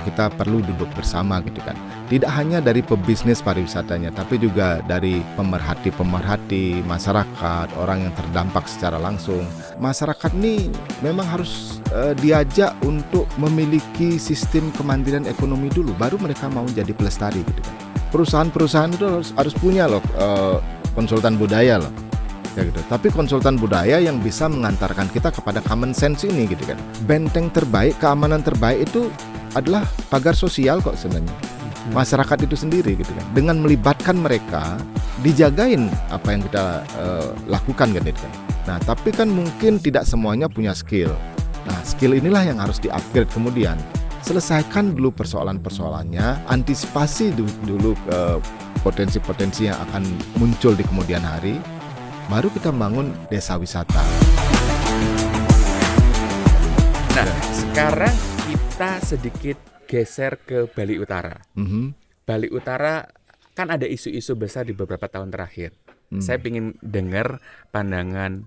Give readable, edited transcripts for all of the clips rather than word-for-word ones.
Kita perlu duduk bersama gitu kan. Tidak hanya dari pebisnis pariwisatanya, tapi juga dari pemerhati, masyarakat, orang yang terdampak secara langsung. Masyarakat ini memang harus diajak untuk memiliki sistem kemandirian ekonomi dulu, baru mereka mau jadi pelestari gitu kan. Perusahaan-perusahaan itu harus punya loh konsultan budaya loh. Ya gitu. Tapi konsultan budaya yang bisa mengantarkan kita kepada common sense ini gitu kan. Benteng terbaik, keamanan terbaik itu adalah pagar sosial kok sebenarnya. Masyarakat itu sendiri gitu kan. Dengan melibatkan mereka, dijagain apa yang kita lakukan kan gitu kan. Nah, tapi kan mungkin tidak semuanya punya skill. Nah, skill inilah yang harus di-upgrade kemudian. Selesaikan dulu persoalan-persoalannya, antisipasi dulu potensi-potensi yang akan muncul di kemudian hari. Baru kita bangun desa wisata. Nah, sekarang kita sedikit geser ke Bali Utara. Bali Utara kan ada isu-isu besar di beberapa tahun terakhir. Saya ingin dengar pandangan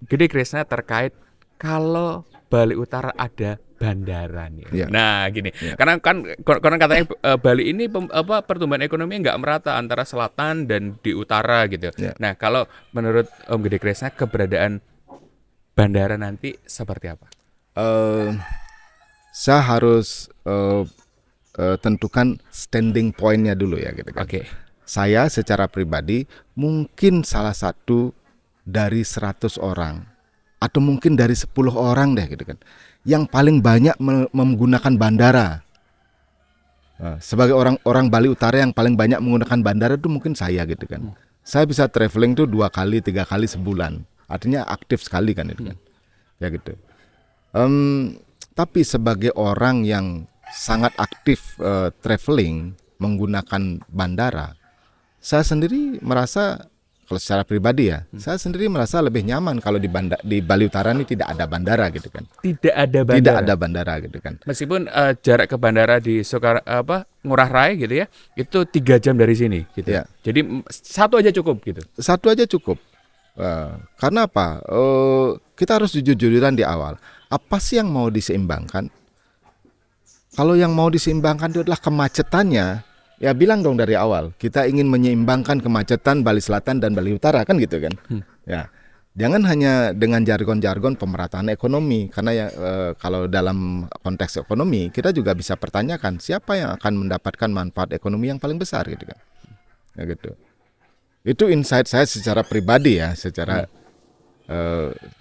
Gede Kresna terkait kalau Bali Utara ada bandara nih. Ya. Nah, gini. Ya. Karena katanya Bali ini pertumbuhan ekonomi nggak merata antara selatan dan di utara gitu. Ya. Nah, kalau menurut Om Gede Kresna keberadaan bandara nanti seperti apa? Saya harus tentukan standing point-nya dulu ya gitu kan. Oke. Saya secara pribadi mungkin salah satu dari 100 orang atau mungkin dari 10 orang deh gitu kan, yang paling banyak menggunakan bandara. Sebagai orang Bali Utara yang paling banyak menggunakan bandara itu mungkin saya gitu kan. Saya bisa traveling tuh 2 kali 3 kali sebulan. Artinya aktif sekali kan itu kan. Ya gitu. Tapi sebagai orang yang sangat aktif traveling menggunakan bandara, saya sendiri merasa, kalau secara pribadi ya, saya sendiri merasa lebih nyaman kalau di Bali Utara ini tidak ada bandara gitu kan. Tidak ada bandara. Tidak ada bandara gitu kan. Meskipun jarak ke bandara di Ngurah Rai gitu ya, itu 3 jam dari sini gitu. Ya. Jadi satu aja cukup gitu. Satu aja cukup. Karena apa? Kita harus jujur-jujuran di awal. Apa sih yang mau diseimbangkan? Kalau yang mau diseimbangkan itu adalah kemacetannya, ya bilang dong dari awal. Kita ingin menyeimbangkan kemacetan Bali Selatan dan Bali Utara kan gitu kan. Ya, jangan hanya dengan jargon-jargon pemerataan ekonomi. Karena ya kalau dalam konteks ekonomi kita juga bisa pertanyakan siapa yang akan mendapatkan manfaat ekonomi yang paling besar gitu kan. Ya gitu. Itu insight saya secara pribadi ya, secara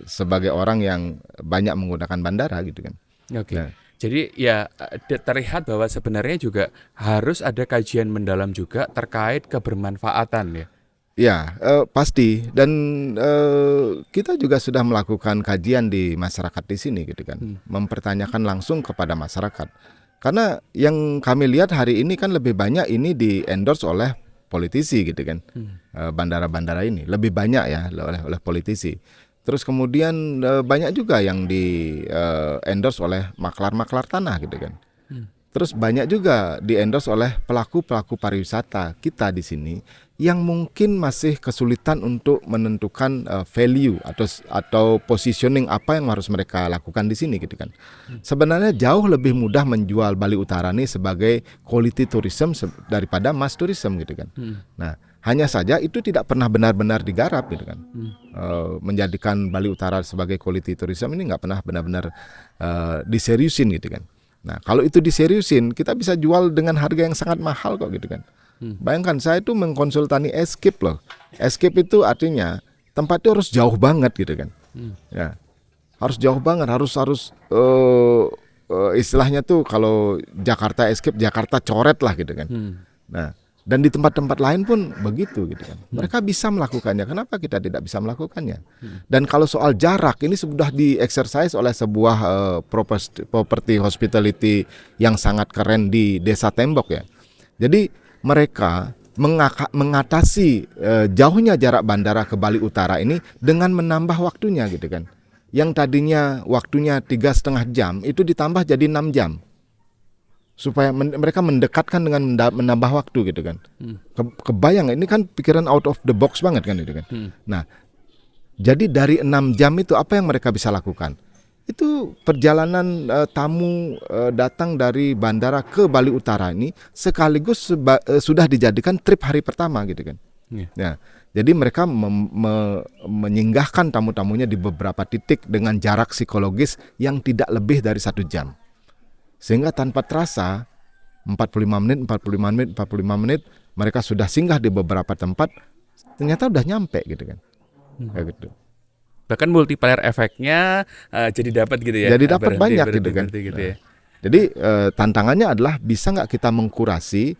sebagai orang yang banyak menggunakan bandara gitu kan. Oke. Nah, jadi ya terlihat bahwa sebenarnya juga harus ada kajian mendalam juga terkait kebermanfaatan ya. Ya, pasti. Dan kita juga sudah melakukan kajian di masyarakat di sini gitu kan. Mempertanyakan langsung kepada masyarakat. Karena yang kami lihat hari ini kan lebih banyak ini di-endorse oleh politisi gitu kan. Bandara-bandara ini lebih banyak ya oleh politisi. Terus kemudian banyak juga yang di-endorse oleh maklar-maklar tanah gitu kan. Terus banyak juga di-endorse oleh pelaku-pelaku pariwisata kita di sini yang mungkin masih kesulitan untuk menentukan value atau positioning apa yang harus mereka lakukan di sini gitu kan. Sebenarnya jauh lebih mudah menjual Bali Utara ini sebagai quality tourism daripada mass tourism gitu kan. Nah, hanya saja itu tidak pernah benar-benar digarap gitu kan. Menjadikan Bali Utara sebagai quality tourism ini nggak pernah benar-benar diseriusin gitu kan. Nah, kalau itu diseriusin, kita bisa jual dengan harga yang sangat mahal kok gitu kan. Bayangkan saya itu mengkonsultani Escape loh. Escape itu artinya tempat itu harus jauh banget gitu kan. Ya, harus jauh banget, harus istilahnya tuh kalau Jakarta Escape, Jakarta coret lah gitu kan. Nah, dan di tempat-tempat lain pun begitu gitu kan. Mereka bisa melakukannya. Kenapa kita tidak bisa melakukannya? Dan kalau soal jarak ini sudah di-exercise oleh sebuah property hospitality yang sangat keren di Desa Tembok ya. Jadi mereka mengatasi jauhnya jarak bandara ke Bali Utara ini dengan menambah waktunya gitu kan. Yang tadinya waktunya 3,5 jam itu ditambah jadi 6 jam. Supaya mereka mendekatkan dengan menambah waktu gitu kan. Kebayang ini kan pikiran out of the box banget kan gitu kan. Nah, jadi dari 6 jam itu apa yang mereka bisa lakukan? Itu perjalanan tamu datang dari bandara ke Bali Utara ini sekaligus sudah dijadikan trip hari pertama gitu kan. Ya, jadi mereka menyinggahkan tamu-tamunya di beberapa titik dengan jarak psikologis yang tidak lebih dari 1 jam. Sehingga tanpa terasa 45 menit mereka sudah singgah di beberapa tempat, ternyata udah nyampe gitu kan. Kayak gitu. Bahkan multiplier efeknya jadi dapat gitu ya. Jadi dapat banyak gitu kan. Gitu ya. Jadi tantangannya adalah bisa nggak kita mengkurasi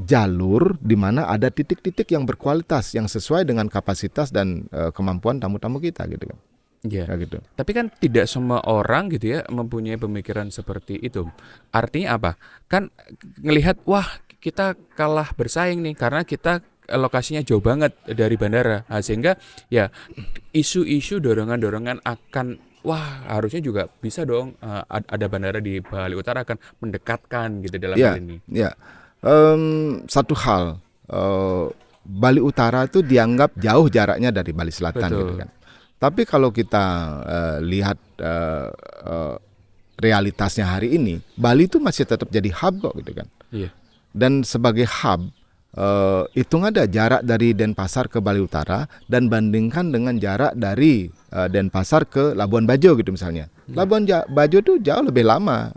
jalur di mana ada titik-titik yang berkualitas yang sesuai dengan kapasitas dan kemampuan tamu-tamu kita gitu kan. Iya. Gitu. Tapi kan tidak semua orang gitu ya mempunyai pemikiran seperti itu. Artinya apa? Kan ngelihat wah kita kalah bersaing nih karena kita lokasinya jauh banget dari bandara. Nah, sehingga ya isu-isu dorongan-dorongan akan wah harusnya juga bisa dong ada bandara di Bali Utara akan mendekatkan gitu dalam hal ini. Ya. Satu hal Bali Utara itu dianggap jauh jaraknya dari Bali Selatan. Betul. Gitu kan. Tapi kalau kita lihat realitasnya hari ini, Bali itu masih tetap jadi hub kok gitu kan. Iya. Dan sebagai hub, hitung ada jarak dari Denpasar ke Bali Utara dan bandingkan dengan jarak dari Denpasar ke Labuan Bajo gitu misalnya. Labuan Bajo itu jauh lebih lama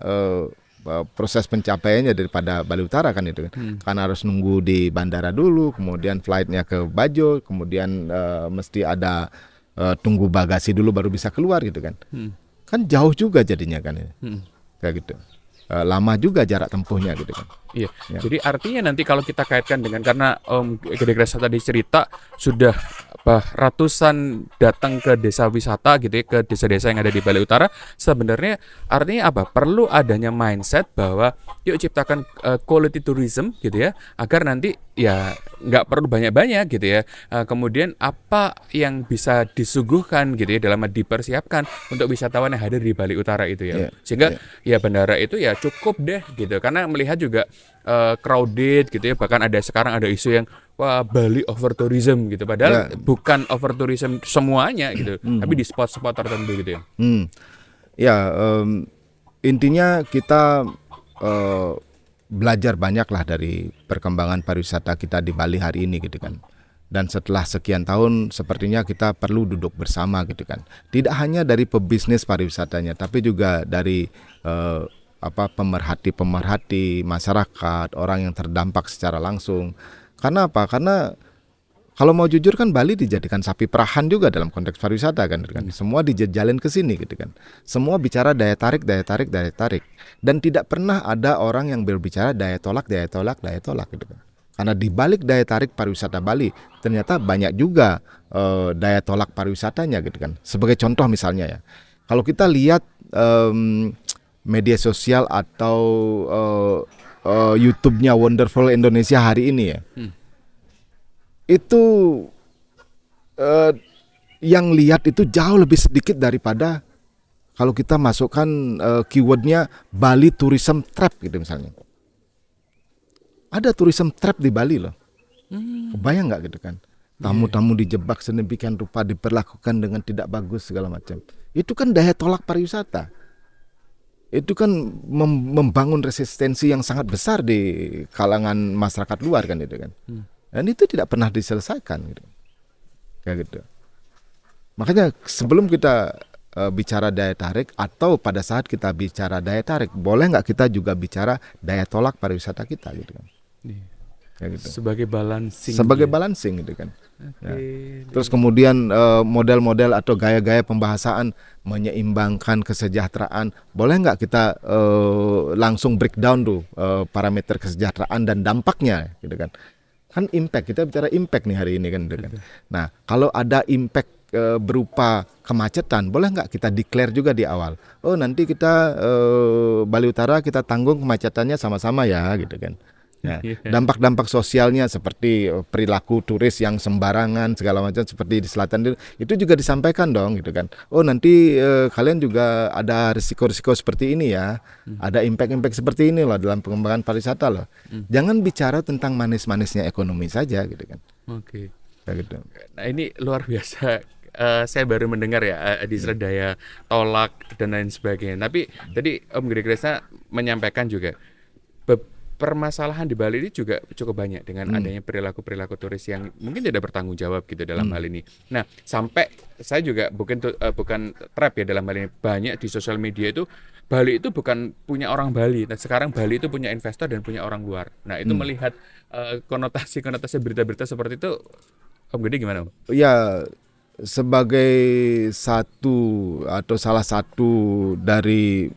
proses pencapaiannya daripada Bali Utara kan itu kan. Karena harus nunggu di bandara dulu, kemudian flightnya ke Bajo, kemudian mesti ada tunggu bagasi dulu baru bisa keluar gitu kan. Kan jauh juga jadinya kan ya. Kayak gitu. Lama juga jarak tempuhnya gitu kan. Iya. Ya. Jadi artinya nanti kalau kita kaitkan dengan karena Gede Gresa tadi cerita sudah ratusan datang ke desa wisata gitu ya, ke desa-desa yang ada di Bali Utara, sebenarnya artinya apa? Perlu adanya mindset bahwa yuk ciptakan quality tourism gitu ya, agar nanti ya nggak perlu banyak-banyak gitu ya. Kemudian apa yang bisa disuguhkan gitu ya dalam dipersiapkan untuk wisatawan yang hadir di Bali Utara itu ya. Sehingga ya bandara itu ya cukup deh gitu. Karena melihat juga crowded gitu ya, bahkan sekarang ada isu yang wah Bali over tourism gitu, padahal bukan over tourism semuanya gitu, tapi di spot-spot tertentu gitu ya. Ya intinya kita belajar banyak lah dari perkembangan pariwisata kita di Bali hari ini gitu kan. Dan setelah sekian tahun sepertinya kita perlu duduk bersama gitu kan. Tidak hanya dari pebisnis pariwisatanya, tapi juga dari pemerhati masyarakat, orang yang terdampak secara langsung. Karena apa? Karena kalau mau jujur kan Bali dijadikan sapi perahan juga dalam konteks pariwisata kan. Semua dijalin ke sini gitu kan. Semua bicara daya tarik. Dan tidak pernah ada orang yang berbicara daya tolak gitu kan. Karena di balik daya tarik pariwisata Bali ternyata banyak juga daya tolak pariwisatanya gitu kan. Sebagai contoh misalnya ya, kalau kita lihat media sosial atau YouTube-nya Wonderful Indonesia hari ini ya, itu yang lihat itu jauh lebih sedikit daripada kalau kita masukkan keywordnya Bali Tourism Trap gitu misalnya. Ada tourism trap di Bali loh. Kebayang nggak gitu kan? Tamu-tamu dijebak sedemikian rupa, diperlakukan dengan tidak bagus segala macam. Itu kan daya tolak pariwisata. Itu kan membangun resistensi yang sangat besar di kalangan masyarakat luar kan itu kan. Dan itu tidak pernah diselesaikan gitu. Kayak gitu. Makanya sebelum kita bicara daya tarik atau pada saat kita bicara daya tarik, boleh nggak kita juga bicara daya tolak pariwisata kita gitu kan. Kayak gitu. Sebagai balancing gitu kan. Ya. Terus kemudian model-model atau gaya-gaya pembahasan menyeimbangkan kesejahteraan, boleh nggak kita langsung breakdown tuh parameter kesejahteraan dan dampaknya gitu kan. Kan impact, kita bicara impact nih hari ini kan gitu kan. Nah kalau ada impact berupa kemacetan, boleh nggak kita declare juga di awal, oh nanti kita Bali Utara kita tanggung kemacetannya sama-sama ya gitu kan. Nah, dampak-dampak sosialnya seperti perilaku turis yang sembarangan segala macam seperti di selatan itu juga disampaikan dong gitu kan. Oh nanti kalian juga ada risiko-risiko seperti ini ya, ada impact-impact seperti ini loh dalam pengembangan pariwisata loh. Jangan bicara tentang manis-manisnya ekonomi saja gitu kan. Oke. Kayak gitu. Nah ini luar biasa saya baru mendengar ya di Serdaya tolak dan lain sebagainya. Tapi tadi Om Gede Kresna menyampaikan juga permasalahan di Bali ini juga cukup banyak dengan adanya perilaku-perilaku turis yang mungkin tidak bertanggung jawab gitu dalam hal ini. Nah, sampai saya juga bukan trap ya dalam hal ini. Banyak di sosial media itu Bali itu bukan punya orang Bali. Nah, sekarang Bali itu punya investor dan punya orang luar. Nah, itu melihat konotasi berita-berita seperti itu, Om Gede gimana, Om? Ya, sebagai salah satu dari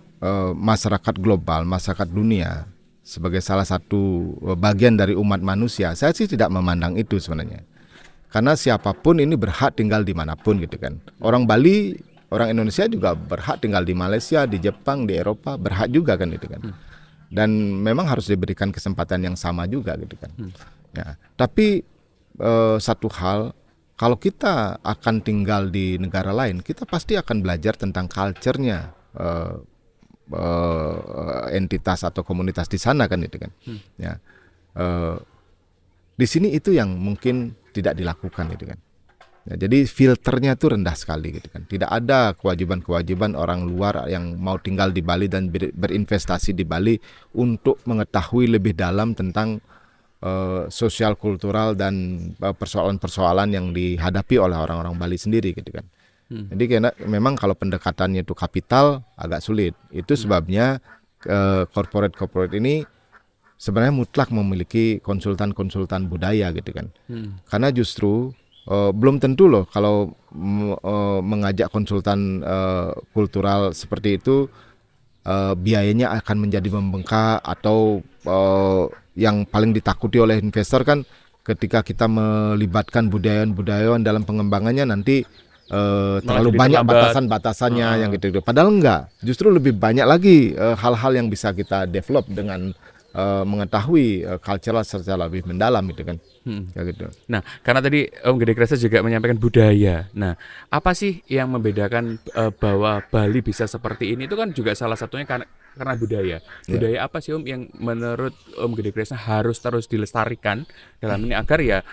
masyarakat global, masyarakat dunia, sebagai salah satu bagian dari umat manusia, saya sih tidak memandang itu sebenarnya. Karena siapapun ini berhak tinggal dimanapun gitu kan. Orang Bali, orang Indonesia juga berhak tinggal di Malaysia, di Jepang, di Eropa, berhak juga kan gitu kan. Dan memang harus diberikan kesempatan yang sama juga gitu kan. Ya, tapi satu hal, kalau kita akan tinggal di negara lain, kita pasti akan belajar tentang culture-nya entitas atau komunitas di sana kan gitu kan. Ya, di sini itu yang mungkin tidak dilakukan gitu kan. Ya, jadi filternya tuh rendah sekali gitu kan. Tidak ada kewajiban-kewajiban orang luar yang mau tinggal di Bali dan berinvestasi di Bali untuk mengetahui lebih dalam tentang sosial kultural dan persoalan-persoalan yang dihadapi oleh orang-orang Bali sendiri gitu kan. Jadi karena memang kalau pendekatannya itu kapital agak sulit. Itu sebabnya corporate ini sebenarnya mutlak memiliki konsultan-konsultan budaya gitu kan. Karena justru belum tentu loh kalau mengajak konsultan kultural seperti itu biayanya akan menjadi membengkak atau yang paling ditakuti oleh investor kan ketika kita melibatkan budayawan dalam pengembangannya nanti terlalu banyak batasan-batasannya yang gitu. Padahal enggak, justru lebih banyak lagi hal-hal yang bisa kita develop dengan mengetahui cultural secara lebih mendalam gitu kan. Kayak gitu. Nah, karena tadi Om Gede Kresna juga menyampaikan budaya. Nah, apa sih yang membedakan bahwa Bali bisa seperti ini? Itu kan juga salah satunya karena budaya. Budaya apa sih Om yang menurut Om Gede Kresna harus terus dilestarikan dalam ini agar ya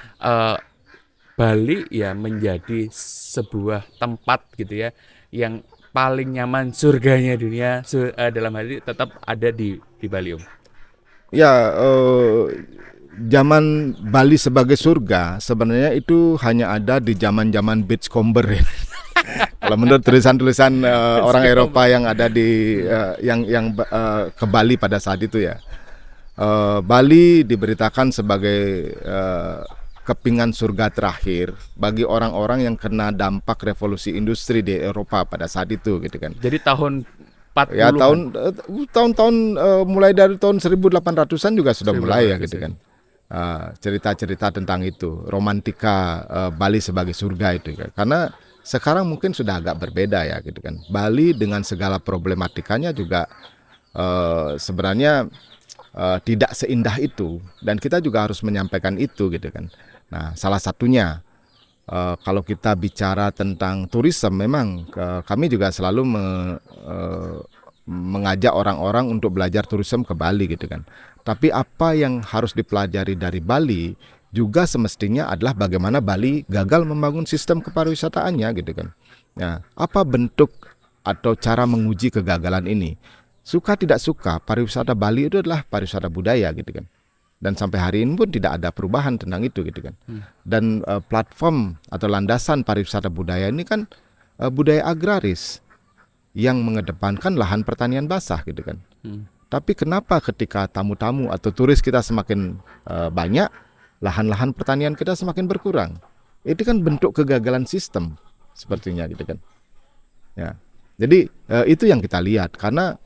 Bali ya menjadi sebuah tempat gitu ya yang paling nyaman surganya dunia dalam hal ini tetap ada di Bali, Om. Ya, zaman Bali sebagai surga sebenarnya itu hanya ada di zaman-zaman Beachcomber ya. Kalau menurut tulisan-tulisan orang Eropa yang ada di yang ke Bali pada saat itu ya, Bali diberitakan sebagai kepingan surga terakhir bagi orang-orang yang kena dampak revolusi industri di Eropa pada saat itu gitu kan. Jadi tahun 40-an. Ya tahun-tahun mulai dari tahun 1800-an juga sudah mulai ya gitu kan. Cerita-cerita tentang itu, romantika Bali sebagai surga itu kan. Karena sekarang mungkin sudah agak berbeda ya gitu kan. Bali dengan segala problematikanya juga sebenarnya tidak seindah itu, dan kita juga harus menyampaikan itu gitu kan. Nah, salah satunya kalau kita bicara tentang turisme, memang kami juga selalu mengajak orang-orang untuk belajar turisme ke Bali gitu kan. Tapi apa yang harus dipelajari dari Bali juga semestinya adalah bagaimana Bali gagal membangun sistem kepariwisataannya gitu kan. Nah, apa bentuk atau cara menguji kegagalan ini? Suka tidak suka, pariwisata Bali itu adalah pariwisata budaya gitu kan. Dan sampai hari ini pun tidak ada perubahan tentang itu gitu kan. Dan platform atau landasan pariwisata budaya ini kan budaya agraris yang mengedepankan lahan pertanian basah gitu kan. Tapi kenapa ketika tamu-tamu atau turis kita semakin banyak, lahan-lahan pertanian kita semakin berkurang? Itu kan bentuk kegagalan sistem sepertinya gitu kan. Ya. Jadi itu yang kita lihat, karena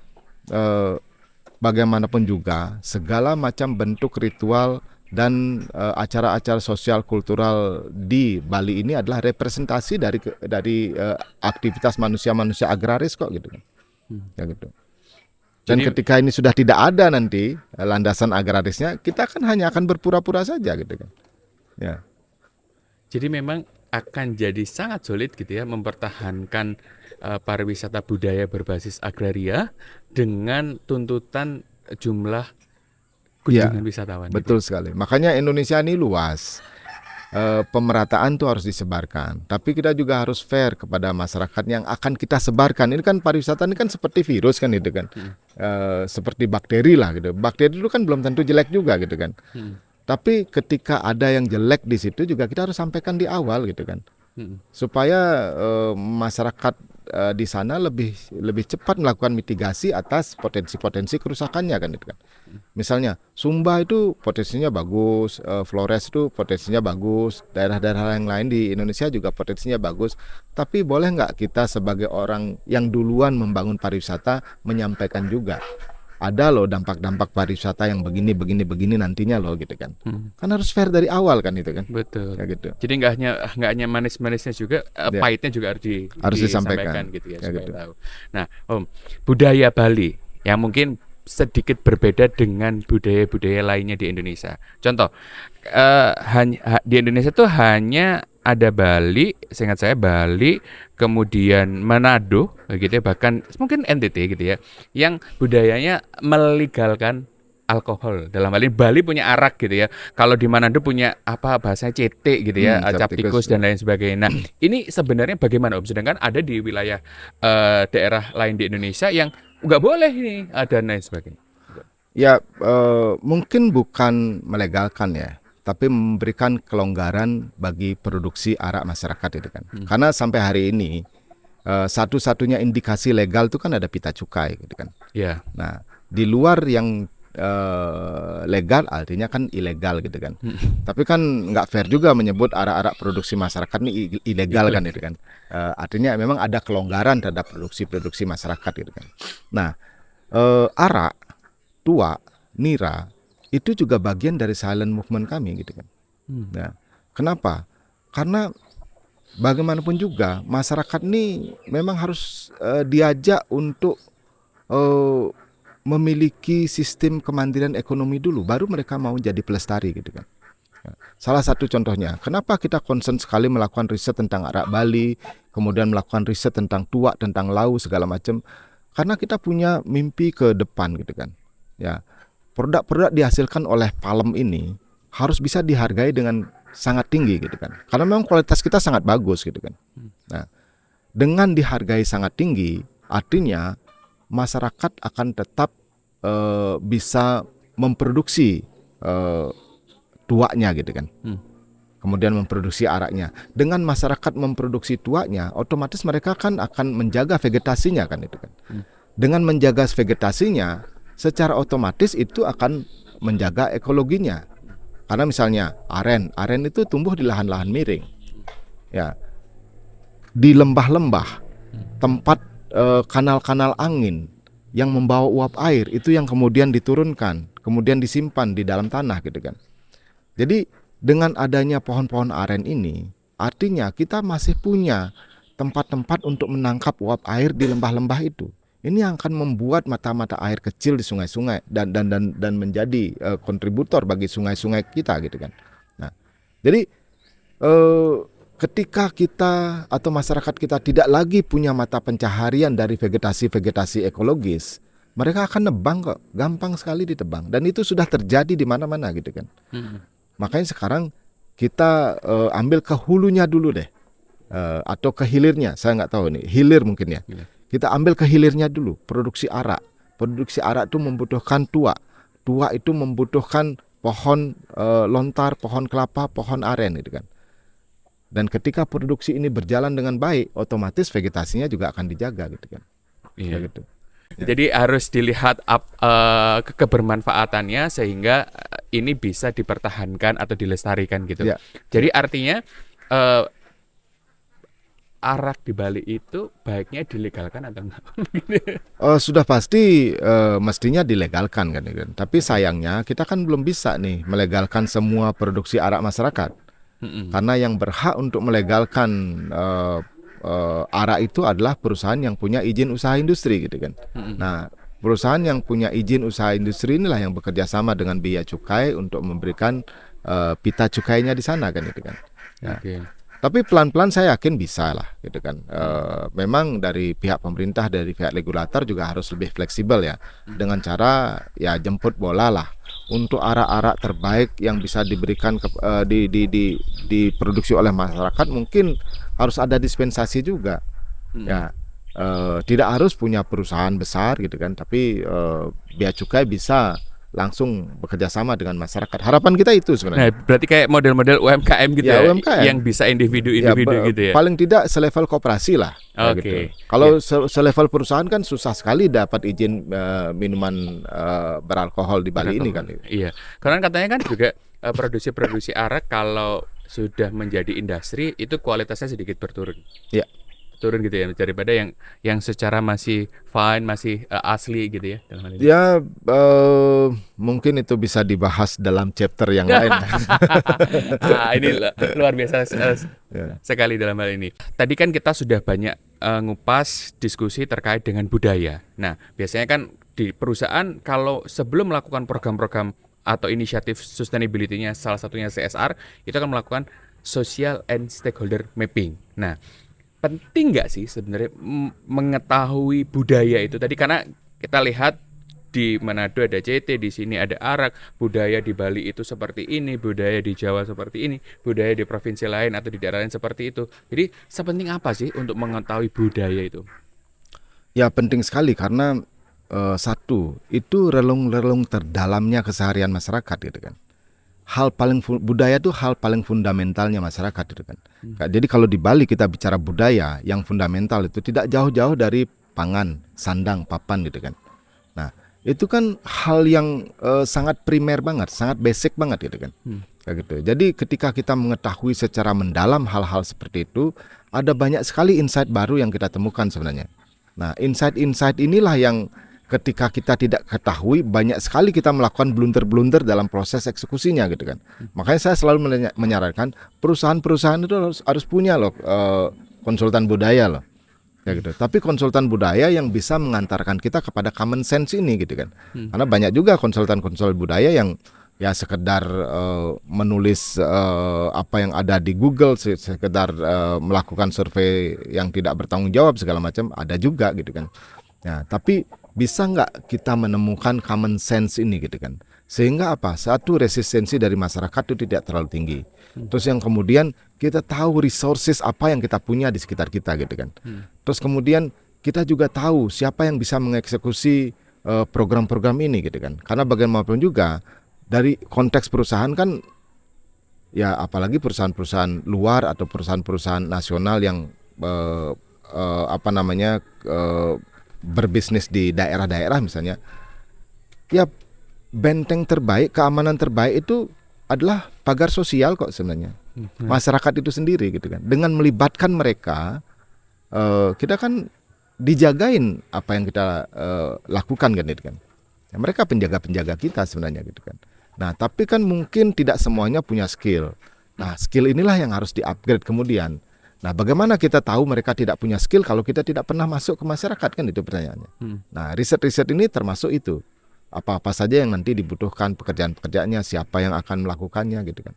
bagaimanapun juga segala macam bentuk ritual dan acara-acara sosial kultural di Bali ini adalah representasi dari aktivitas manusia-manusia agraris kok gitu kan. Ya gitu. Dan ketika ini sudah tidak ada nanti landasan agrarisnya, kita kan hanya akan berpura-pura saja gitu kan. Ya. Jadi memang akan jadi sangat sulit gitu ya mempertahankan pariwisata budaya berbasis agraria dengan tuntutan jumlah kunjungan wisatawan. Betul gitu. sekali. Makanya Indonesia ini luas. pemerataan tuh harus disebarkan. Tapi kita juga harus fair kepada masyarakat yang akan kita sebarkan. Ini kan pariwisata ini kan seperti virus kan gitu kan. Seperti bakteri lah gitu. Bakteri itu kan belum tentu jelek juga gitu kan. Tapi ketika ada yang jelek di situ juga kita harus sampaikan di awal gitu kan. Supaya masyarakat di sana lebih cepat melakukan mitigasi atas potensi-potensi kerusakannya kan gitu kan. Misalnya Sumba itu potensinya bagus, Flores itu potensinya bagus, daerah-daerah yang lain di Indonesia juga potensinya bagus. Tapi boleh nggak kita sebagai orang yang duluan membangun pariwisata menyampaikan juga, ada loh dampak-dampak pariwisata yang begini nantinya loh gitu kan. Kan harus fair dari awal kan itu kan. Betul. Kayak gitu. Jadi nggak hanya manis-manisnya juga, pahitnya juga harus disampaikan gitu ya, supaya gitu. tahu. Nah, Om, budaya Bali yang mungkin sedikit berbeda dengan budaya-budaya lainnya di Indonesia. Contoh, di Indonesia tuh hanya ada Bali, seingat saya Bali, kemudian Manado, gitu ya, bahkan mungkin NTT gitu ya, yang budayanya melegalkan alkohol. Dalam hal ini Bali punya arak gitu ya. Kalau di Manado punya apa bahasanya CT gitu ya, cap tikus dan lain sebagainya. Nah, ini sebenarnya bagaimana Om? Sedangkan ada di wilayah daerah lain di Indonesia yang nggak boleh ini ada dan lain sebagainya. Ya mungkin bukan melegalkan ya, tapi memberikan kelonggaran bagi produksi arak masyarakat itu kan. Karena sampai hari ini satu-satunya indikasi legal itu kan ada pita cukai gitu kan. Ya. Nah, di luar yang legal artinya kan ilegal gitu kan. Tapi kan nggak fair juga menyebut arak-arak produksi masyarakat ini ilegal kan itu kan. Artinya memang ada kelonggaran terhadap produksi masyarakat gitu kan. Nah, arak, tuak, nira itu juga bagian dari silent movement kami gitu kan. Nah, kenapa? Karena bagaimanapun juga masyarakat ini memang harus diajak untuk memiliki sistem kemandirian ekonomi dulu, baru mereka mau jadi pelestari gitu kan. Salah satu contohnya, kenapa kita concern sekali melakukan riset tentang arak Bali, kemudian melakukan riset tentang tuak, tentang lau segala macam, karena kita punya mimpi ke depan gitu kan. Ya, produk-produk dihasilkan oleh palem ini harus bisa dihargai dengan sangat tinggi gitu kan. Karena memang kualitas kita sangat bagus gitu kan. Nah, dengan dihargai sangat tinggi, artinya masyarakat akan tetap bisa memproduksi tuaknya gitu kan. Kemudian memproduksi araknya. Dengan masyarakat memproduksi tuaknya, otomatis mereka kan akan menjaga vegetasinya kan itu kan. Dengan menjaga vegetasinya, secara otomatis itu akan menjaga ekologinya. Karena misalnya aren itu tumbuh di lahan-lahan miring. Ya. Di lembah-lembah, tempat kanal-kanal angin yang membawa uap air itu yang kemudian diturunkan, kemudian disimpan di dalam tanah gitu kan. Jadi dengan adanya pohon-pohon aren ini, artinya kita masih punya tempat-tempat untuk menangkap uap air di lembah-lembah itu. Ini yang akan membuat mata-mata air kecil di sungai-sungai dan menjadi kontributor bagi sungai-sungai kita gitu kan. Nah, jadi ketika kita atau masyarakat kita tidak lagi punya mata pencaharian dari vegetasi ekologis, mereka akan nebang kok, gampang sekali ditebang. Dan itu sudah terjadi di mana-mana gitu kan. Makanya sekarang kita ambil ke hulunya dulu deh, atau ke hilirnya, saya nggak tahu nih, hilir mungkin ya. Kita ambil ke hilirnya dulu, produksi arak. Produksi arak itu membutuhkan tuak. Tuak itu membutuhkan pohon lontar, pohon kelapa, pohon aren gitu kan. Dan ketika produksi ini berjalan dengan baik, otomatis vegetasinya juga akan dijaga gitu kan. Iya. Gitu. Ya. Jadi harus dilihat kebermanfaatannya sehingga ini bisa dipertahankan atau dilestarikan gitu. Ya. Jadi artinya arak di Bali itu baiknya dilegalkan atau enggak? Sudah pasti mestinya dilegalkan kan. Tapi sayangnya kita kan belum bisa nih melegalkan semua produksi arak masyarakat. Karena yang berhak untuk melegalkan arak itu adalah perusahaan yang punya izin usaha industri gitu kan. Nah, perusahaan yang punya izin usaha industri inilah yang bekerja sama dengan bea cukai untuk memberikan pita cukainya di sana kan gitu kan. Ya. Tapi pelan-pelan saya yakin bisa lah gitu kan. Memang dari pihak pemerintah, dari pihak regulator juga harus lebih fleksibel ya, dengan cara ya jemput bola lah untuk arak-arak terbaik yang bisa diberikan diproduksi oleh masyarakat, mungkin harus ada dispensasi juga. Ya, tidak harus punya perusahaan besar gitu kan, tapi bea cukai bisa langsung bekerja sama dengan masyarakat. Harapan kita itu Nah, sebenarnya. berarti kayak model-model UMKM gitu Ya, ya, UMKM. yang bisa individu-individu gitu ya. Paling tidak selevel koperasi lah. Oke. Gitu. Kalau selevel perusahaan kan susah sekali dapat izin minuman beralkohol di Bali ini kan. Iya, karena katanya kan juga produksi arak kalau sudah menjadi industri itu kualitasnya sedikit berturun. Ya. Turun gitu ya, daripada yang secara masih fine, masih asli gitu ya dalam hal ini. Ya, mungkin itu bisa dibahas dalam chapter yang lain. Ini luar biasa sekali dalam hal ini. Tadi kan kita sudah banyak ngupas diskusi terkait dengan budaya. Nah, biasanya kan di perusahaan kalau sebelum melakukan program-program atau inisiatif sustainability-nya, salah satunya CSR, itu akan melakukan social and stakeholder mapping. Nah, penting nggak sih sebenarnya mengetahui budaya itu tadi, karena kita lihat di Manado ada CT, di sini ada arak, budaya di Bali itu seperti ini, budaya di Jawa seperti ini, budaya di provinsi lain atau di daerah lain seperti itu. Jadi sepenting apa sih untuk mengetahui budaya itu? Ya, penting sekali karena satu, itu relung-relung terdalamnya keseharian masyarakat gitu kan. Budaya itu hal paling fundamentalnya masyarakat gitu kan. Jadi kalau di Bali kita bicara budaya yang fundamental itu tidak jauh-jauh dari pangan, sandang, papan gitu kan. Nah, itu kan hal yang sangat primer banget, sangat basic banget gitu kan. Kayak gitu. Jadi ketika kita mengetahui secara mendalam hal-hal seperti itu, ada banyak sekali insight baru yang kita temukan sebenarnya. Nah, insight-insight inilah yang ketika kita tidak ketahui, banyak sekali kita melakukan blunder-blunder dalam proses eksekusinya gitu kan. Makanya saya selalu menyarankan perusahaan-perusahaan itu harus punya loh konsultan budaya loh. Ya gitu. Tapi konsultan budaya yang bisa mengantarkan kita kepada common sense ini gitu kan. Karena banyak juga konsultan-konsultan budaya yang ya sekedar menulis apa yang ada di Google, sekedar melakukan survei yang tidak bertanggung jawab segala macam, ada juga gitu kan. Ya, tapi bisa nggak kita menemukan common sense ini gitu kan, sehingga apa, satu, resistensi dari masyarakat itu tidak terlalu tinggi. Terus yang kemudian kita tahu resources apa yang kita punya di sekitar kita gitu kan. Terus kemudian kita juga tahu siapa yang bisa mengeksekusi program-program ini gitu kan. Karena bagaimanapun juga dari konteks perusahaan kan, ya apalagi perusahaan-perusahaan luar atau perusahaan-perusahaan nasional yang berbisnis di daerah-daerah misalnya, ya benteng terbaik, keamanan terbaik itu adalah pagar sosial kok sebenarnya. Masyarakat itu sendiri gitu kan. Dengan melibatkan mereka, kita kan dijagain apa yang kita lakukan kan gitu kan. Ya, mereka penjaga-penjaga kita sebenarnya gitu kan. Nah, tapi kan mungkin tidak semuanya punya skill. Nah, skill inilah yang harus di-upgrade kemudian. Nah, bagaimana kita tahu mereka tidak punya skill kalau kita tidak pernah masuk ke masyarakat, kan itu pertanyaannya. Nah, riset-riset ini termasuk itu. Apa-apa saja yang nanti dibutuhkan pekerjaan-pekerjaannya, siapa yang akan melakukannya gitu kan.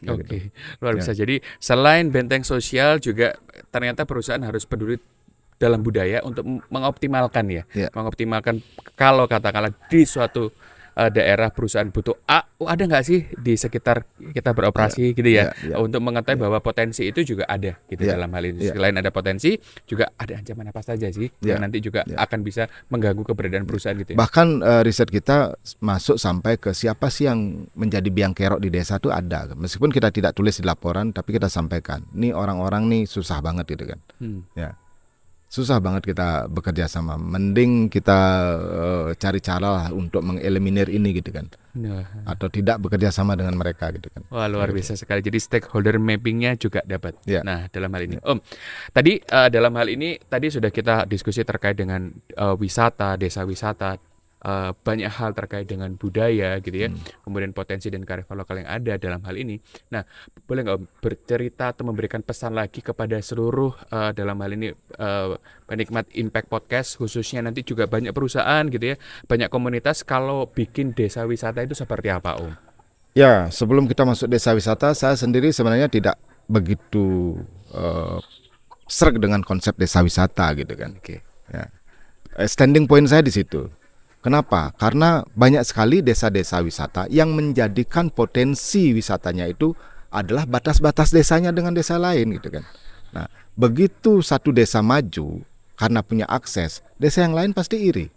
Oke, Gitu. luar biasa. Jadi selain benteng sosial juga ternyata perusahaan harus peduli dalam budaya untuk mengoptimalkan ya. Mengoptimalkan kalau katakanlah di suatu daerah perusahaan butuh A, ada nggak sih di sekitar kita beroperasi gitu ya, untuk mengetahui bahwa potensi itu juga ada gitu dalam hal ini. Selain ada potensi, juga ada ancaman apa saja sih yang nanti juga akan bisa mengganggu keberadaan perusahaan gitu ya. Bahkan riset kita masuk sampai ke siapa sih yang menjadi biang kerok di desa itu ada. Meskipun kita tidak tulis di laporan, tapi kita sampaikan. Nih orang-orang nih susah banget gitu kan. Ya. Susah banget kita bekerja sama. Mending kita cari cara lah untuk mengeliminir ini gitu kan. Atau tidak bekerja sama dengan mereka gitu kan. Wah, luar biasa sekali. Jadi stakeholder mappingnya juga dapat. Nah, dalam hal ini tadi dalam hal ini tadi sudah kita diskusi terkait dengan wisata, desa wisata, banyak hal terkait dengan budaya gitu ya, kemudian potensi dan kearifan lokal yang ada dalam hal ini. Nah, boleh nggak bercerita atau memberikan pesan lagi kepada seluruh dalam hal ini penikmat Impact Podcast, khususnya nanti juga banyak perusahaan gitu ya, banyak komunitas, kalau bikin desa wisata itu seperti apa, Om? Ya, sebelum kita masuk desa wisata, saya sendiri sebenarnya tidak begitu sreg dengan konsep desa wisata gitu kan. Ya. Standing point saya di situ. Kenapa? Karena banyak sekali desa-desa wisata yang menjadikan potensi wisatanya itu adalah batas-batas desanya dengan desa lain gitu kan. Nah, begitu satu desa maju karena punya akses, desa yang lain pasti iri.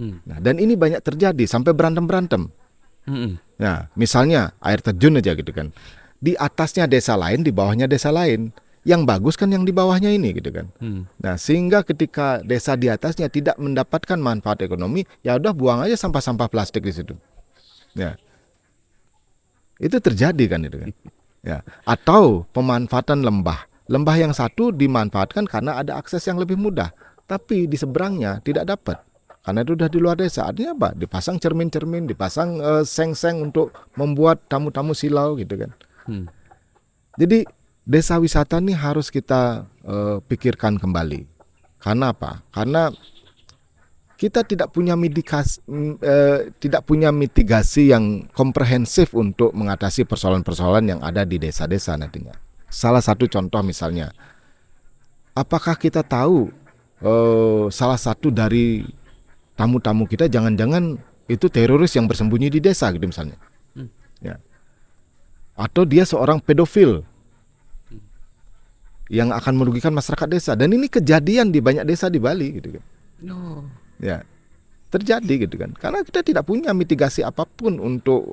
Nah, dan ini banyak terjadi sampai berantem-berantem. Nah, misalnya air terjun aja gitu kan. Di atasnya desa lain, di bawahnya desa lain. Yang bagus kan yang di bawahnya ini gitu kan. Nah, sehingga ketika desa di atasnya tidak mendapatkan manfaat ekonomi, ya udah buang aja sampah-sampah plastik di situ. Ya. Itu terjadi kan itu kan. Ya, atau pemanfaatan lembah. Lembah yang satu dimanfaatkan karena ada akses yang lebih mudah, tapi di seberangnya tidak dapat. Karena itu sudah di luar desa. Artinya apa? Dipasang cermin-cermin, dipasang seng-seng untuk membuat tamu-tamu silau gitu kan. Jadi desa wisata ini harus kita pikirkan kembali. Karena apa? Karena kita tidak punya mitigasi yang komprehensif untuk mengatasi persoalan-persoalan yang ada di desa-desa nantinya. Salah satu contoh misalnya, apakah kita tahu salah satu dari tamu-tamu kita jangan-jangan itu teroris yang bersembunyi di desa gitu misalnya, ya. Atau dia seorang pedofil yang akan merugikan masyarakat desa, dan ini kejadian di banyak desa di Bali gitu kan. Ya, terjadi gitu kan. Karena kita tidak punya mitigasi apapun untuk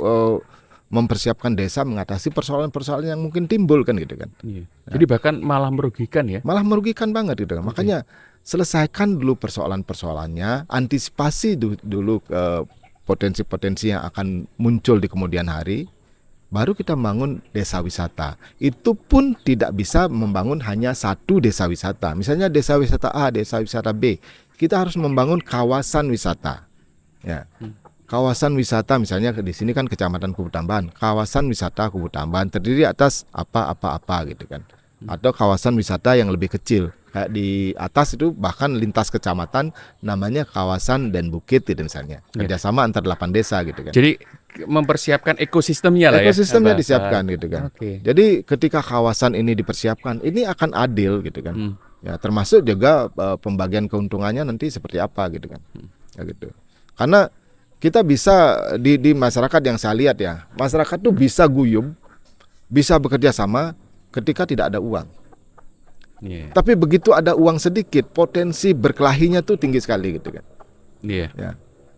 mempersiapkan desa mengatasi persoalan-persoalan yang mungkin timbul kan gitu kan. Iya. Jadi bahkan malah merugikan ya. Malah merugikan banget gitu kan. Makanya selesaikan dulu persoalan-persoalannya, antisipasi dulu potensi-potensi yang akan muncul di kemudian hari, baru kita bangun desa wisata. Itu pun tidak bisa membangun hanya satu desa wisata. Misalnya desa wisata A, desa wisata B. Kita harus membangun kawasan wisata. Ya. Kawasan wisata misalnya di sini kan Kecamatan Kubu Tambahan. Kawasan wisata Kubu Tambahan terdiri atas apa gitu kan. Atau kawasan wisata yang lebih kecil. Kayak di atas itu bahkan lintas kecamatan namanya kawasan dan bukit gitu misalnya. Kerjasama antar 8 desa gitu kan. Jadi mempersiapkan ekosistemnya lah ya. Ekosistemnya disiapkan gitu kan. Jadi ketika kawasan ini dipersiapkan, ini akan adil gitu kan. Ya, termasuk juga pembagian keuntungannya nanti seperti apa gitu kan. Ya gitu. Karena kita bisa di masyarakat yang saya lihat ya, masyarakat tuh bisa guyup, bisa bekerja sama ketika tidak ada uang. Tapi begitu ada uang sedikit, potensi berkelahinya tuh tinggi sekali gitu kan. Ya.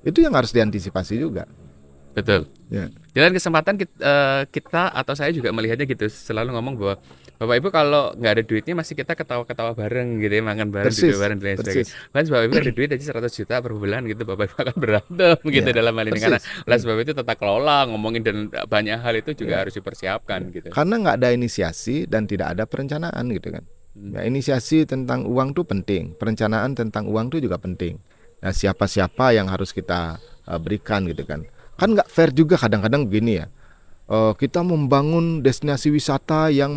Itu yang harus diantisipasi juga. Betul. Ya. Dalam kesempatan kita atau saya juga melihatnya gitu, selalu ngomong bahwa Bapak Ibu kalau nggak ada duitnya masih kita ketawa-ketawa bareng gitu ya, makan bareng, tidur bareng dan lain sebagainya. Bahkan Bapak Ibu ada duit aja 100 juta per bulan gitu, Bapak Ibu akan berantem gitu dalam hal ini. Karena sebab itu tata kelola, ngomongin dan banyak hal itu juga harus dipersiapkan gitu. Karena nggak ada inisiasi dan tidak ada perencanaan gitu kan. Ya, inisiasi tentang uang tuh penting, perencanaan tentang uang tuh juga penting. Nah, siapa-siapa yang harus kita berikan gitu kan. Kan nggak fair juga kadang-kadang begini ya. Kita membangun destinasi wisata yang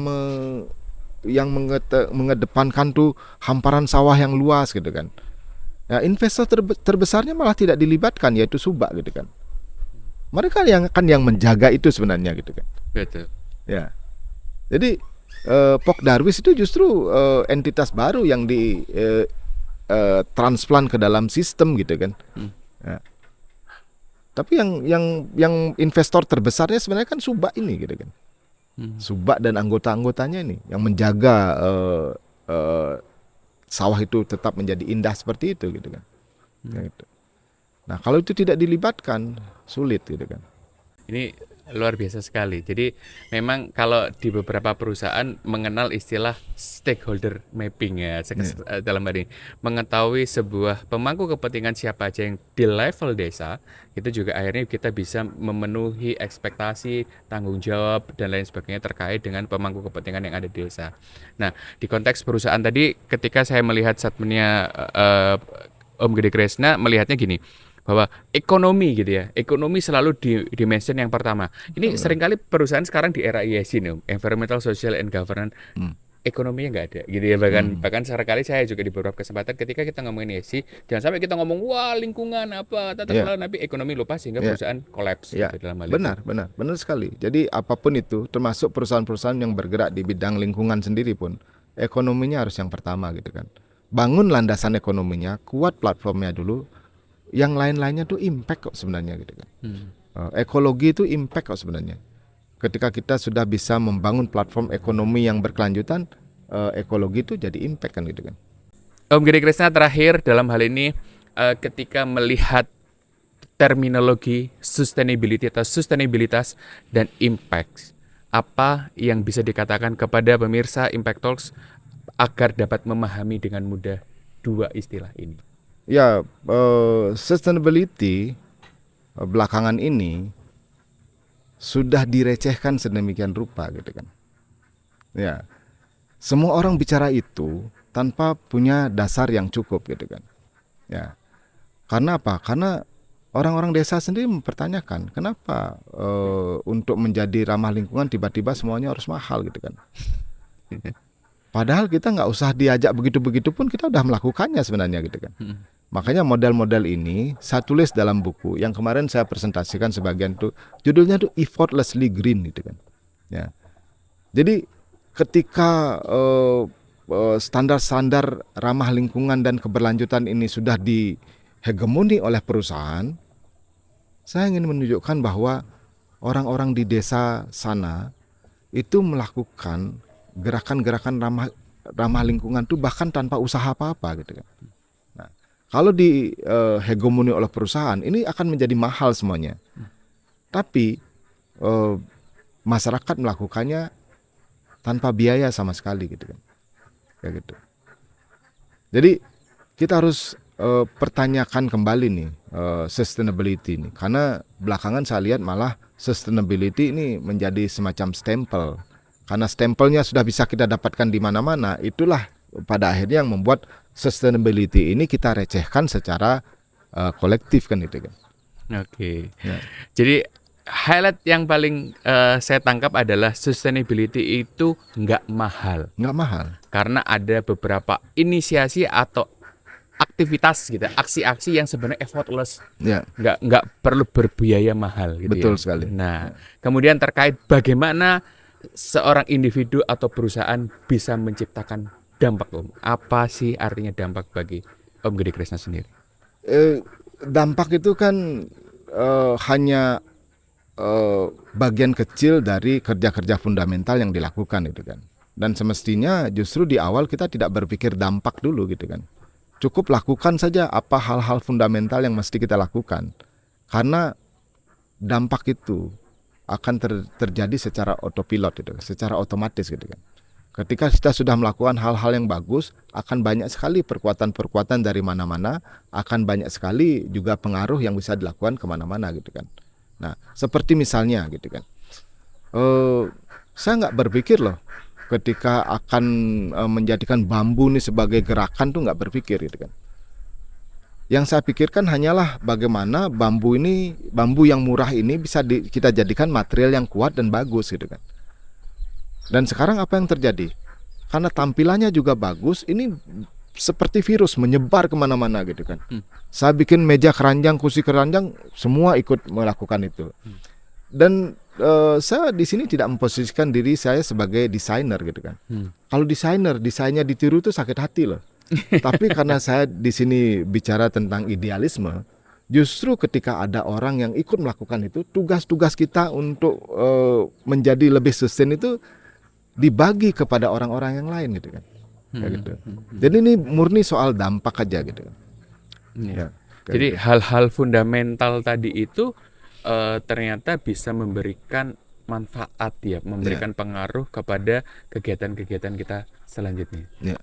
mengedepankan tuh hamparan sawah yang luas gitu kan. Nah, investor terbesarnya malah tidak dilibatkan, yaitu Subak gitu kan. Mereka yang menjaga itu sebenarnya gitu kan. Betul. Ya. Jadi Pok Darwis itu justru entitas baru yang transplant ke dalam sistem gitu kan. Ya. Tapi yang investor terbesarnya sebenarnya kan Subak ini gitu kan. Subak dan anggota-anggotanya ini yang menjaga sawah itu tetap menjadi indah seperti itu gitu kan. Gitu. Nah, kalau itu tidak dilibatkan sulit gitu kan. Ini luar biasa sekali. Jadi memang kalau di beberapa perusahaan mengenal istilah stakeholder mapping ya dalam hal ini, mengetahui sebuah pemangku kepentingan siapa aja yang di level desa, itu juga akhirnya kita bisa memenuhi ekspektasi, tanggung jawab dan lain sebagainya terkait dengan pemangku kepentingan yang ada di desa. Nah, di konteks perusahaan tadi ketika saya melihat statementnya Om Gede Kresna melihatnya gini, bahwa ekonomi gitu ya, ekonomi selalu dimention yang pertama. Ini seringkali perusahaan sekarang di era ESG nih, Environmental, Social, and Governance, ekonominya nggak ada gitu ya. Bahkan seringkali saya juga di beberapa kesempatan ketika kita ngomongin ESG, jangan sampai kita ngomong wah lingkungan apa, tapi ekonomi lupa sehingga perusahaan kolaps gitu dalam hal itu. Benar sekali. Jadi apapun itu, termasuk perusahaan-perusahaan yang bergerak di bidang lingkungan sendiri pun, ekonominya harus yang pertama gitu kan. Bangun landasan ekonominya, kuat platformnya dulu. yang lain-lainnya tuh impact kok sebenarnya gitu kan. Ekologi itu impact kok sebenarnya. Ketika kita sudah bisa membangun platform ekonomi yang berkelanjutan, ekologi itu jadi impact kan gitu kan. Om Gede Krisna, terakhir dalam hal ini, ketika melihat terminologi sustainability atau sustainabilitas dan impact, apa yang bisa dikatakan kepada pemirsa Impact Talks agar dapat memahami dengan mudah dua istilah ini? Ya, sustainability belakangan ini sudah direcehkan sedemikian rupa gitu kan. Ya, semua orang bicara itu tanpa punya dasar yang cukup gitu kan. Ya, karena apa? Karena orang-orang desa sendiri mempertanyakan kenapa untuk menjadi ramah lingkungan tiba-tiba semuanya harus mahal gitu kan. Padahal kita nggak usah diajak begitu-begitu pun kita udah melakukannya sebenarnya gitu kan. Makanya model-model ini saya tulis dalam buku yang kemarin saya presentasikan sebagian tuh, judulnya tuh Effortlessly Green gitu kan. Ya. Jadi ketika standar-standar ramah lingkungan dan keberlanjutan ini sudah dihegemoni oleh perusahaan, saya ingin menunjukkan bahwa orang-orang di desa sana itu melakukan gerakan-gerakan ramah lingkungan itu bahkan tanpa usaha apa-apa gitu kan. Nah, kalau dihegemoni oleh perusahaan ini akan menjadi mahal semuanya. Tapi masyarakat melakukannya tanpa biaya sama sekali gitu kan. Kayak gitu. Jadi kita harus pertanyakan kembali nih sustainability ini, karena belakangan saya lihat malah sustainability ini menjadi semacam stempel. Karena stempelnya sudah bisa kita dapatkan di mana-mana, itulah pada akhirnya yang membuat sustainability ini kita recehkan secara kolektif kan itu kan. Oke. Ya. Jadi highlight yang paling saya tangkap adalah sustainability itu nggak mahal. Nggak mahal. Karena ada beberapa inisiasi atau aktivitas gitu, aksi-aksi yang sebenarnya effortless, Ya. nggak perlu berbiaya mahal gitu. Betul ya. sekali. Nah, kemudian terkait bagaimana seorang individu atau perusahaan bisa menciptakan dampak, Om. Apa sih artinya dampak bagi Om Gede Krisna sendiri? Dampak itu kan hanya bagian kecil dari kerja-kerja fundamental yang dilakukan gitu kan. Dan semestinya justru di awal kita tidak berpikir dampak dulu gitu kan. Cukup lakukan saja apa hal-hal fundamental yang mesti kita lakukan. Karena dampak itu akan terjadi secara autopilot gitu, secara otomatis gitu kan. Ketika kita sudah melakukan hal-hal yang bagus, akan banyak sekali perkuatan-perkuatan dari mana-mana, akan banyak sekali juga pengaruh yang bisa dilakukan kemana-mana gitu kan. Nah, seperti misalnya gitu kan, saya nggak berpikir loh, ketika akan menjadikan bambu ini sebagai gerakan tuh nggak berpikir gitu kan. Yang saya pikirkan hanyalah bagaimana bambu yang murah ini bisa kita jadikan material yang kuat dan bagus gitu kan. Dan sekarang apa yang terjadi? Karena tampilannya juga bagus, ini seperti virus menyebar kemana-mana gitu kan. Saya bikin meja keranjang, kursi keranjang, semua ikut melakukan itu. Dan saya di sini tidak memposisikan diri saya sebagai desainer gitu kan. Kalau desainnya ditiru itu sakit hati loh. Tapi karena saya di sini bicara tentang idealisme, justru ketika ada orang yang ikut melakukan itu, tugas-tugas kita untuk menjadi lebih sustain itu dibagi kepada orang-orang yang lain gitu kan. Kayak gitu. Jadi ini murni soal dampak aja gitu kan. Ya. Jadi hal-hal fundamental tadi itu ternyata bisa memberikan manfaat ya, memberikan pengaruh kepada kegiatan-kegiatan kita selanjutnya. Ya.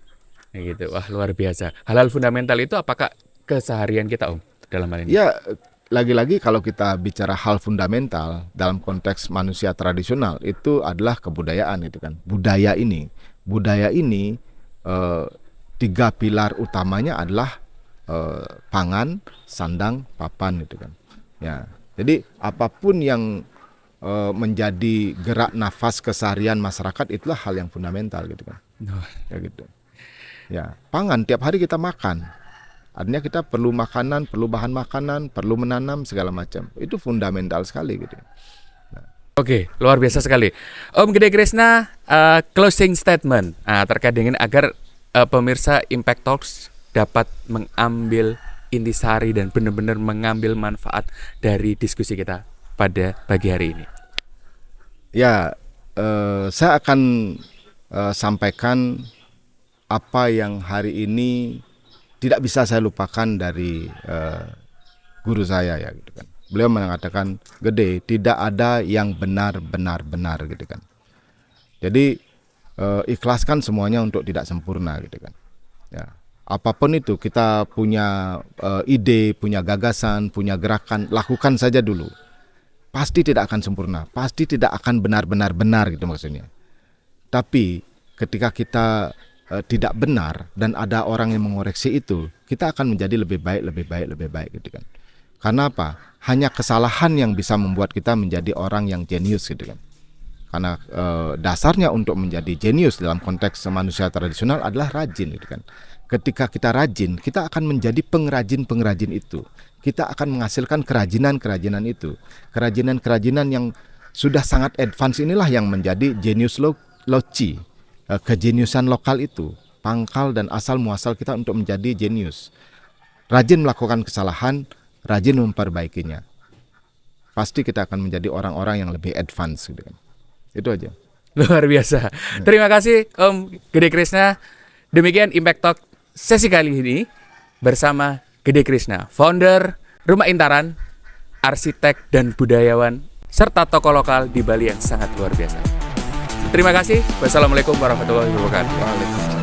Gitu. Wah, luar biasa. Hal-hal fundamental itu apakah keseharian kita, Om, dalam hal ini? Ya, lagi-lagi kalau kita bicara hal fundamental dalam konteks manusia tradisional itu adalah kebudayaan itu kan. Budaya ini 3 pilar utamanya adalah pangan, sandang, papan gitu kan. Ya. Jadi apapun yang menjadi gerak nafas keseharian masyarakat itulah hal yang fundamental gitu kan. Kayak gitu. Ya, pangan tiap hari kita makan. Artinya kita perlu makanan, perlu bahan makanan, perlu menanam segala macam. Itu fundamental sekali gitu. Oke, luar biasa sekali. Om Gede Krisna, closing statement terkait dengan agar pemirsa Impact Talks dapat mengambil intisari dan benar-benar mengambil manfaat dari diskusi kita pada pagi hari ini? Ya, saya akan sampaikan apa yang hari ini tidak bisa saya lupakan dari guru saya ya gitu kan. Beliau mengatakan, Gede, tidak ada yang benar-benar benar gitu kan. Jadi ikhlaskan semuanya untuk tidak sempurna gitu kan. Ya, apapun itu kita punya ide, punya gagasan, punya gerakan, lakukan saja dulu. Pasti tidak akan sempurna, pasti tidak akan benar-benar benar gitu maksudnya. Tapi ketika kita tidak benar dan ada orang yang mengoreksi itu, kita akan menjadi lebih baik gitu kan. Karena apa? Hanya kesalahan yang bisa membuat kita menjadi orang yang jenius gitu kan. Karena dasarnya untuk menjadi jenius dalam konteks manusia tradisional adalah rajin gitu kan. Ketika kita rajin, kita akan menjadi pengrajin itu. Kita akan menghasilkan kerajinan itu. Kerajinan yang sudah sangat advance inilah yang menjadi genius loci. Kejeniusan lokal itu, pangkal dan asal muasal kita untuk menjadi jenius. Rajin melakukan kesalahan, rajin memperbaikinya. Pasti kita akan menjadi orang-orang yang lebih advance gitu kan. Itu aja. Luar biasa. Terima kasih Om Gede Krishna. Demikian Impact Talk sesi kali ini bersama Gede Krishna, founder Rumah Intaran, arsitek dan budayawan, serta tokoh lokal di Bali yang sangat luar biasa. Terima kasih. Wassalamualaikum warahmatullahi wabarakatuh. Waalaikumsalam.